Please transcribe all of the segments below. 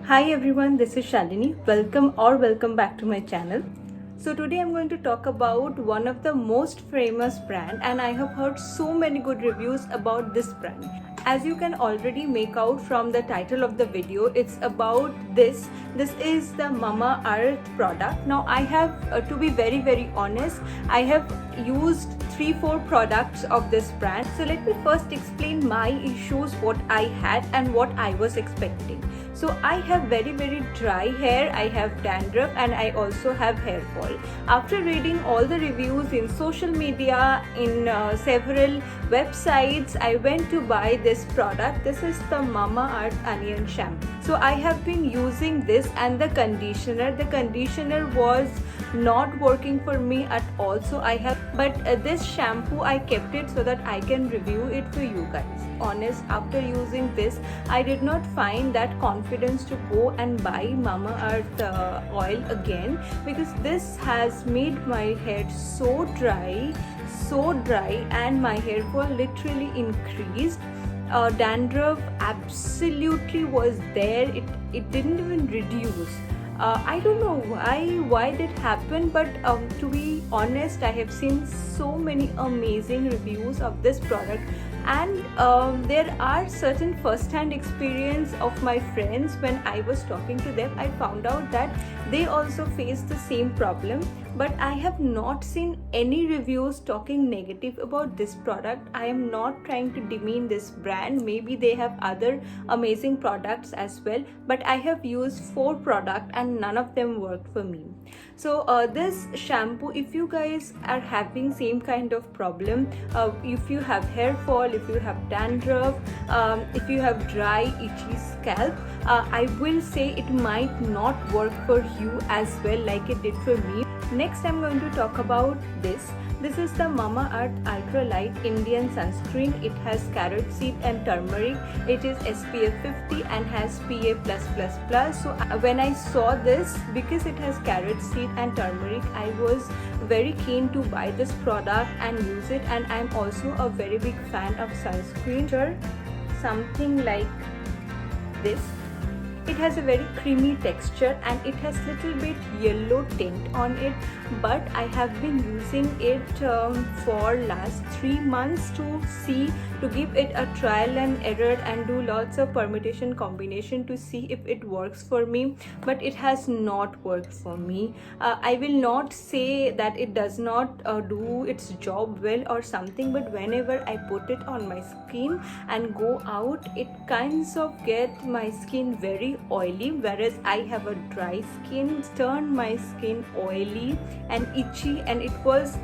Hi everyone, this is Shalini. Welcome back to my channel. So today I'm going to talk about one of the most famous brand, and I have heard so many good reviews about this brand. As you can already make out from the title of the video, it's about this. This is the Mamaearth product. Now I have to be very honest, I have used 3-4 products of this brand. So let me first explain my issues, what I had and what I was expecting. So I have very dry hair, I have dandruff, and I also have hair fall. After reading all the reviews in social media, in several websites, I went to buy this product. This is the Mamaearth onion shampoo. So I have been using this and the conditioner. The conditioner was not working for me at all, so I have this shampoo I kept it so that I can review it to you guys. Honest, after using this I did not find that confidence to go and buy Mamaearth oil again, because this has made my hair so dry, and my hair fall literally increased. Dandruff absolutely was there. It didn't even reduce. I don't know why that happened, but to be honest, I have seen so many amazing reviews of this product, and there are certain first-hand experience of my friends. When I was talking to them, I found out that they also face the same problem, but I have not seen any reviews talking negative about this product. I am not trying to demean this brand. Maybe they have other amazing products as well, but I have used 4 products and none of them worked for me. So this shampoo, if you guys are having same kind of problem, if you have hair fall, if you have dandruff, if you have dry itchy scalp, I will say it might not work for you as well like it did for me. Next I'm going to talk about this. This is the Mamaearth Ultra Light Indian Sunscreen. It has carrot seed and turmeric. It is SPF 50 and has PA+++. So when I saw this, because it has carrot seed and turmeric, I was very keen to buy this product and use it. And I'm also a very big fan of sunscreen. Something like this. It has a very creamy texture and it has little bit yellow tint on it, but I have been using it for last 3 months to give it a trial and error and do lots of permutation combination to see if it works for me, but it has not worked for me. I will not say that it does not do its job well or something, but whenever I put it on my skin and go out, it kinds of get my skin very oily, whereas I have a dry skin. Turned my skin oily and itchy, and it was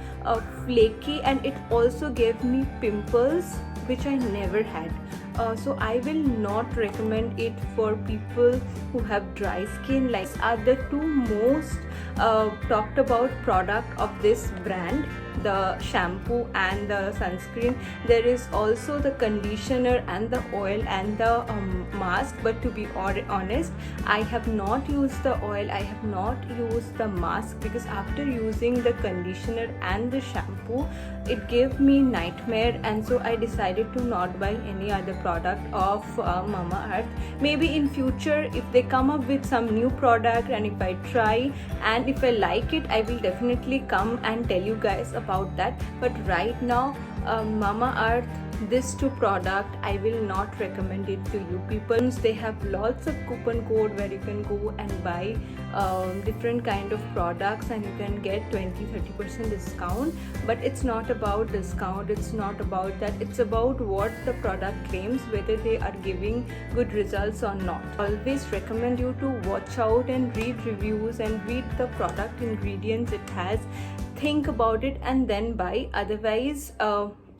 flaky, and it also gave me pimples which I never had. So I will not recommend it for people who have dry skin. Like, are the 2 most talked about product of this brand, the shampoo and the sunscreen. There is also the conditioner and the oil and the mask, but to be honest, I have not used the oil, I have not used the mask, because after using the conditioner and the shampoo, it gave me nightmare, and so I decided to not buy any other product of Mamaearth. Maybe in future, if they come up with some new product and if I try and if I like it, I will definitely come and tell you guys about that. But right now, Mamaearth, this 2 product, I will not recommend it to you people. They have lots of coupon code where you can go and buy different kind of products and you can get 20-30% discount, but it's not about discount, it's not about that, it's about what the product claims, whether they are giving good results or not. Always recommend you to watch out and read reviews and read the product ingredients it has, think about it and then buy. Otherwise,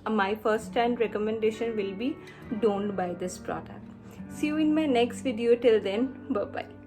my first hand recommendation will be don't buy this product. See you in my next video. Till then, bye bye.